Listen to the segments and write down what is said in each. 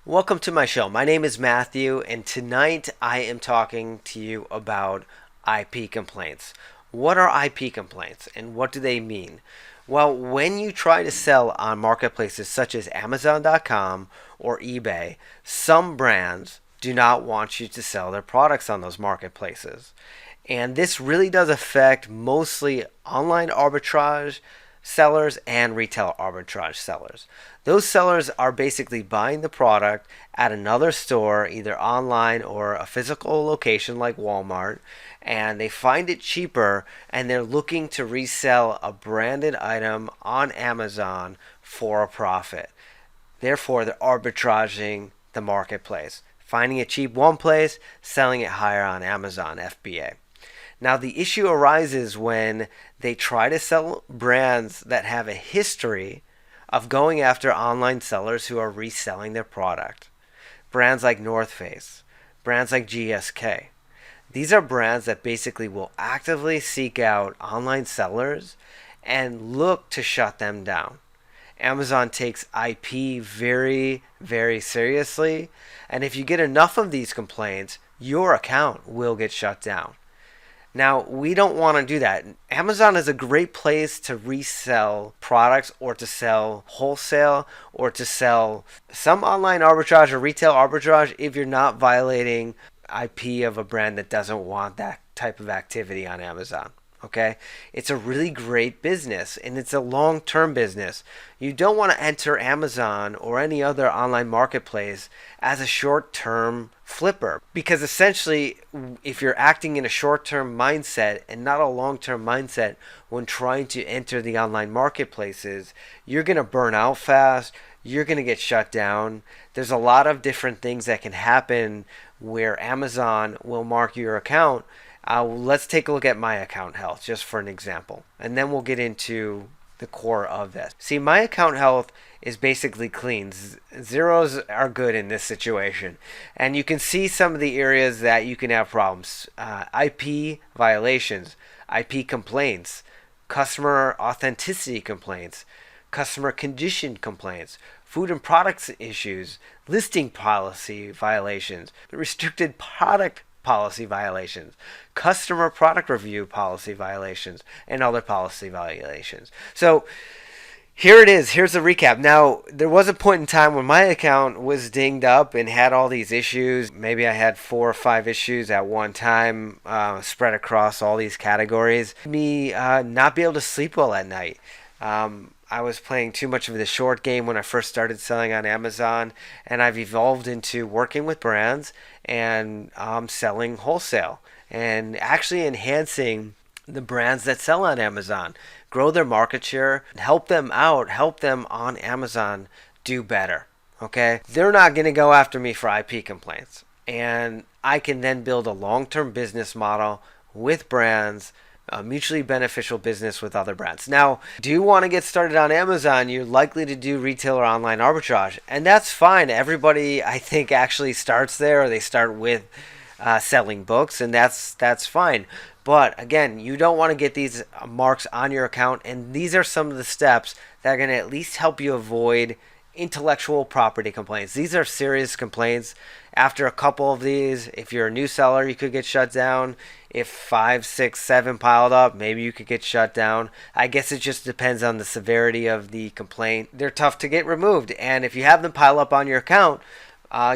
Welcome to my show. My name is Matthew, and tonight I am talking to you about IP complaints. What are IP complaints and what do they mean? Well, when you try to sell on marketplaces such as Amazon.com or eBay, some brands do not want you to sell their products on those marketplaces. And this really does affect mostly online arbitrage sellers and retail arbitrage sellers. Those sellers are basically buying the product at another store, either online or a physical location like Walmart, and they find it cheaper and they're looking to resell a branded item on Amazon for a profit. Therefore, they're arbitraging the marketplace, finding it cheap one place, selling it higher on Amazon, FBA. Now, the issue arises when they try to sell brands that have a history of going after online sellers who are reselling their product. Brands like North Face, brands like GSK. These are brands that basically will actively seek out online sellers and look to shut them down. Amazon takes IP very, very seriously, and if you get enough of these complaints, your account will get shut down. Now, we don't want to do that. Amazon is a great place to resell products or to sell wholesale or to sell some online arbitrage or retail arbitrage if you're not violating IP of a brand that doesn't want that type of activity on Amazon. Okay? It's a really great business and it's a long-term business. You don't want to enter Amazon or any other online marketplace as a short-term flipper, because essentially if you're acting in a short-term mindset and not a long-term mindset when trying to enter the online marketplaces, you're going to burn out fast. You're going to get shut down. There's a lot of different things that can happen where Amazon will mark your account. Let's take a look at my account health just for an example, and then we'll get into the core of this. See, my account health is basically clean. Zeros are good in this situation, and you can see some of the areas that you can have problems. IP violations, IP complaints, customer authenticity complaints, customer condition complaints, food and products issues, listing policy violations, restricted product policy violations, customer product review policy violations, and other policy violations. So here it is. Here's the recap. Now, there was a point in time when my account was dinged up and had all these issues. Maybe I had 4 or 5 issues at one time, spread across all these categories. Me not be able to sleep well at night. I was playing too much of the short game when I first started selling on Amazon, and I've evolved into working with brands and selling wholesale and actually enhancing the brands that sell on Amazon, grow their market share, help them out, help them on Amazon do better. Okay? They're not going to go after me for IP complaints, and I can then build a long-term business model with brands, a mutually beneficial business with other brands. Now, do you want to get started on Amazon? You're likely to do retail or online arbitrage, and that's fine. Everybody, I think, actually starts there, or they start with selling books, and that's fine. But again, you don't want to get these marks on your account, and these are some of the steps that are going to at least help you avoid intellectual property complaints. These are serious complaints. After a couple of these, if you're a new seller, you could get shut down. If 5, 6, 7 piled up, maybe you could get shut down. I guess it just depends on the severity of the complaint. They're tough to get removed, and if you have them pile up on your account,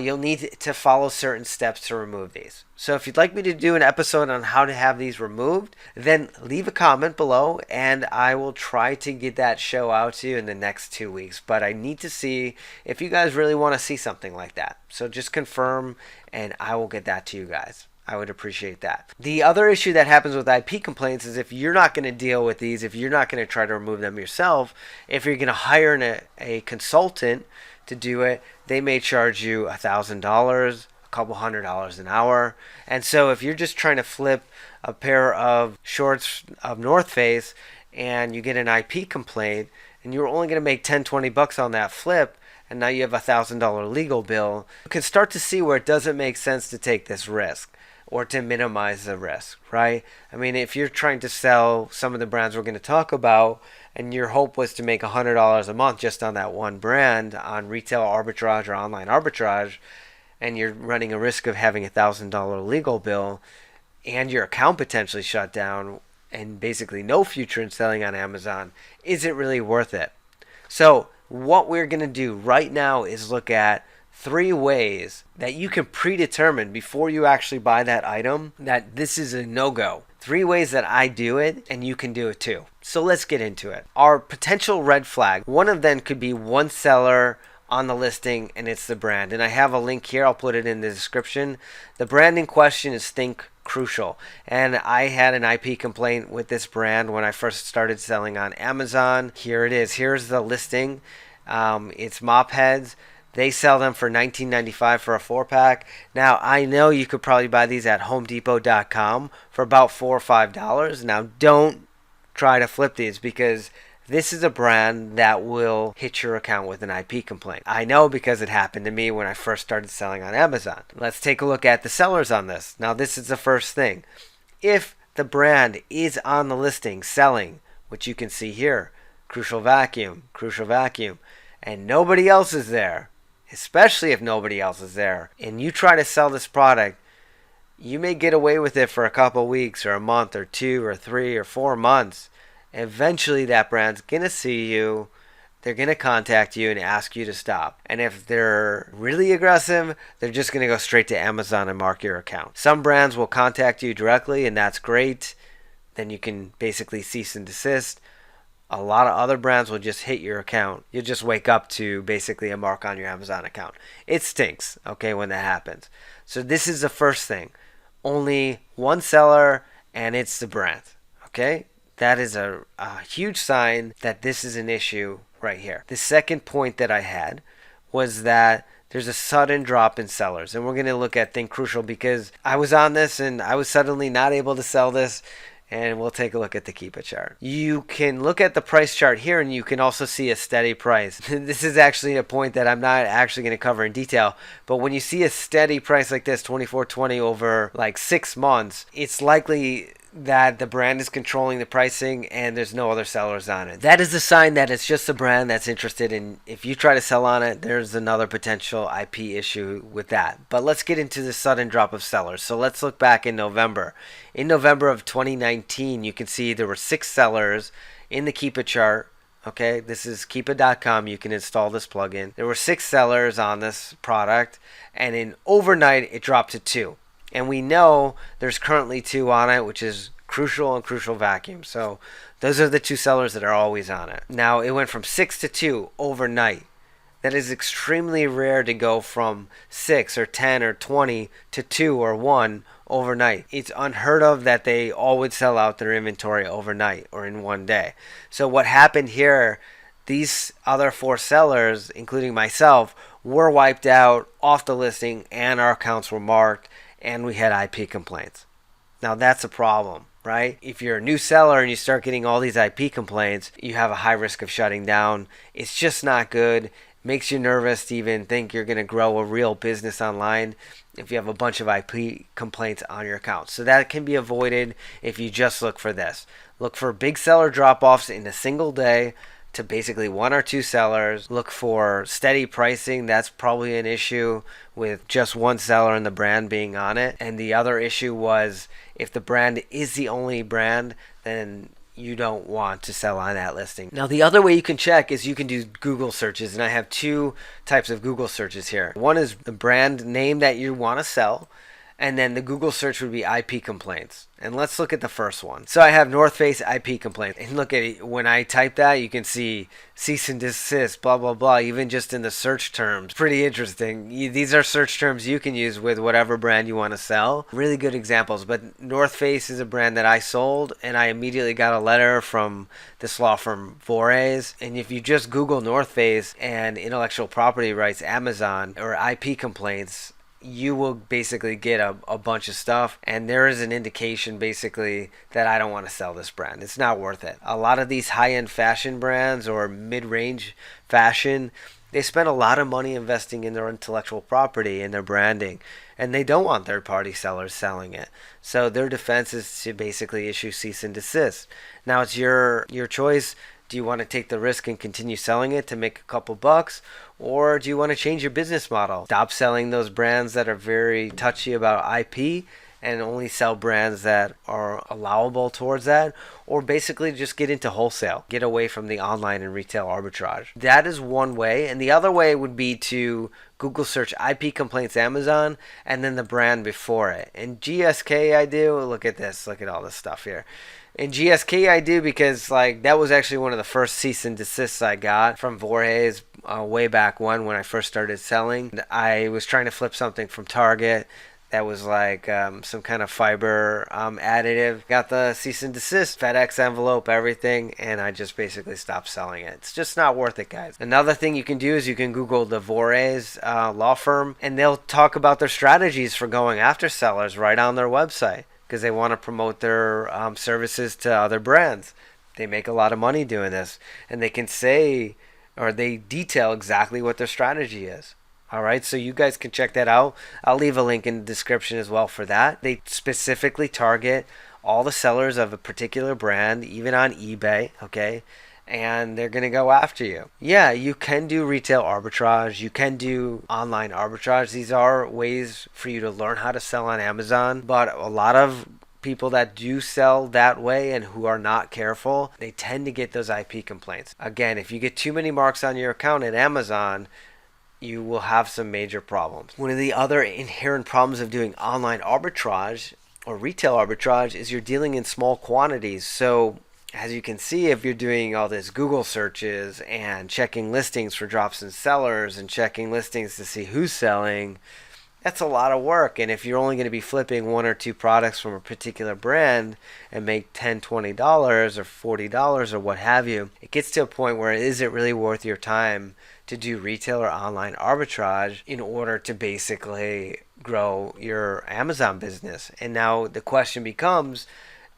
you'll need to follow certain steps to remove these. So if you'd like me to do an episode on how to have these removed, then leave a comment below and I will try to get that show out to you in the next 2 weeks. But I need to see if you guys really want to see something like that. So just confirm and I will get that to you guys. I would appreciate that. The other issue that happens with IP complaints is if you're not going to deal with these, if you're not going to try to remove them yourself, if you're going to hire a consultant to do it, they may charge you $1,000, a couple $100 an hour. And so if you're just trying to flip a pair of shorts of North Face and you get an IP complaint and you're only going to make 10, 20 bucks on that flip, and now you have $1,000 legal bill, you can start to see where it doesn't make sense to take this risk. or to minimize the risk, right? I mean, if you're trying to sell some of the brands we're going to talk about, and your hope was to make $100 a month just on that one brand on retail arbitrage or online arbitrage, and you're running a risk of having $1,000 legal bill and your account potentially shut down and basically no future in selling on Amazon, is it really worth it? So what we're going to do right now is look at 3 ways that you can predetermine before you actually buy that item that this is a no-go. 3 ways that I do it, and you can do it too. So let's get into it. Our potential red flag, one of them could be one seller on the listing and it's the brand. And I have a link here, I'll put it in the description. The brand in question is Think Crucial. And I had an IP complaint with this brand when I first started selling on Amazon. Here it is. Here's the listing. It's mop heads. They sell them for $19.95 for a 4-pack. Now, I know you could probably buy these at homedepot.com for about $4 or $5. Now, don't try to flip these because this is a brand that will hit your account with an IP complaint. I know because it happened to me when I first started selling on Amazon. Let's take a look at the sellers on this. Now, this is the first thing. If the brand is on the listing selling, which you can see here, Crucial Vacuum, and nobody else is there, especially if nobody else is there, and you try to sell this product, you may get away with it for a couple weeks or a month or 2 or 3 or 4 months. Eventually that brand's going to see you, they're going to contact you and ask you to stop. And if they're really aggressive, they're just going to go straight to Amazon and mark your account. Some brands will contact you directly and that's great. Then you can basically cease and desist. A lot of other brands will just hit your account. You'll just wake up to basically a mark on your Amazon account. It stinks, okay, when that happens. So this is the first thing. Only one seller and it's the brand, okay? That is a huge sign that this is an issue right here. The second point that I had was that there's a sudden drop in sellers. And we're going to look at Think Crucial because I was on this and I was suddenly not able to sell this. And we'll take a look at the Keep It chart. You can look at the price chart here and you can also see a steady price. This is actually a point that I'm not actually going to cover in detail. But when you see a steady price like this, 24.20 over like 6 months, it's likely that the brand is controlling the pricing and there's no other sellers on it. That is a sign that it's just a brand that's interested in. If you try to sell on it, there's another potential IP issue with that. But let's get into the sudden drop of sellers. So let's look back in November. In November of 2019, you can see there were 6 sellers in the Keep It chart. Okay, this is keepit.com. You can install this plugin. There were 6 sellers on this product, and in overnight it dropped to 2. And we know there's currently 2 on it, which is Crucial and Crucial Vacuum. So those are the 2 sellers that are always on it. Now it went from 6 to 2 overnight. That is extremely rare to go from 6 or 10 or 20 to 2 or 1 overnight. It's unheard of that they all would sell out their inventory overnight or in one day. So what happened here, these other 4 sellers, including myself, were wiped out off the listing and our accounts were marked and we had IP complaints. Now that's a problem, right? If you're a new seller and you start getting all these IP complaints, you have a high risk of shutting down. It's just not good. Makes you nervous to even think you're going to grow a real business online if you have a bunch of IP complaints on your account. So that can be avoided if you just look for this. Look for big seller drop-offs in a single day to basically 1 or 2 sellers. Look for steady pricing. That's probably an issue with just 1 seller and the brand being on it. And the other issue was if the brand is the only brand, then you don't want to sell on that listing. Now the other way you can check is you can do Google searches, and I have 2 types of Google searches here. One is the brand name that you want to sell, and then the Google search would be IP complaints. And let's look at the first one. So I have North Face IP complaints. And look at it. When I type that, you can see cease and desist, blah, blah, blah, even just in the search terms. Pretty interesting. These are search terms you can use with whatever brand you want to sell. Really good examples. But North Face is a brand that I sold, and I immediately got a letter from this law firm, Vorys. And if you just Google North Face and intellectual property rights, Amazon, or IP complaints, you will basically get a bunch of stuff, and there is an indication basically that I don't want to sell this brand. It's not worth it. A lot of these high-end fashion brands or mid-range fashion, They spend a lot of money investing in their intellectual property and their branding, and they don't want third-party sellers selling it. So their defense is to basically issue cease and desist. Now it's your choice. Do you want to take the risk and continue selling it to make a couple bucks? Or do you want to change your business model? Stop selling those brands that are very touchy about IP and only sell brands that are allowable towards that, or basically just get into wholesale, get away from the online and retail arbitrage. That is one way, and the other way would be to Google search IP complaints Amazon and then the brand before it. In GSK I do, look at this, look at all this stuff here. In GSK I do because that was actually one of the first cease and desists I got from Vorys way back when I first started selling. I was trying to flip something from Target that was some kind of fiber additive. Got the cease and desist, FedEx envelope, everything, and I just basically stopped selling it. It's just not worth it, guys. Another thing you can do is you can Google the Vorys law firm, and they'll talk about their strategies for going after sellers right on their website because they want to promote their services to other brands. They make a lot of money doing this, and they can say, or they detail exactly what their strategy is. All right, so you guys can check that out. I'll leave a link in the description as well for that. They specifically target all the sellers of a particular brand, even on eBay, okay? And they're going to go after you. Yeah, you can do retail arbitrage. You can do online arbitrage. These are ways for you to learn how to sell on Amazon. But a lot of people that do sell that way and who are not careful, they tend to get those IP complaints. Again, if you get too many marks on your account at Amazon, you will have some major problems. One of the other inherent problems of doing online arbitrage or retail arbitrage is you're dealing in small quantities. So as you can see, if you're doing all this Google searches and checking listings for drops in sellers and checking listings to see who's selling, that's a lot of work. And if you're only going to be flipping one or two products from a particular brand and make $10, $20 or $40 or what have you, it gets to a point where is it really worth your time to do retail or online arbitrage in order to basically grow your Amazon business? And now the question becomes,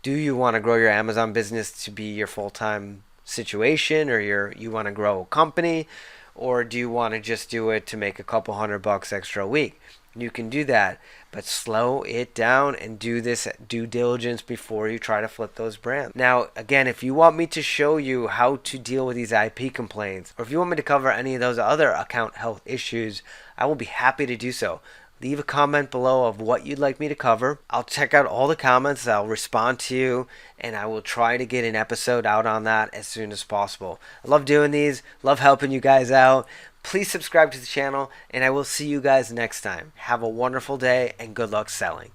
do you want to grow your Amazon business to be your full-time situation, or you want to grow a company, or do you want to just do it to make a couple $100 extra a week? You can do that, but slow it down and do this due diligence before you try to flip those brands. Now, again, if you want me to show you how to deal with these IP complaints, or if you want me to cover any of those other account health issues, I will be happy to do so. Leave a comment below of what you'd like me to cover. I'll check out all the comments, I'll respond to you, and I will try to get an episode out on that as soon as possible. I love doing these, love helping you guys out. Please subscribe to the channel, and I will see you guys next time. Have a wonderful day, and good luck selling.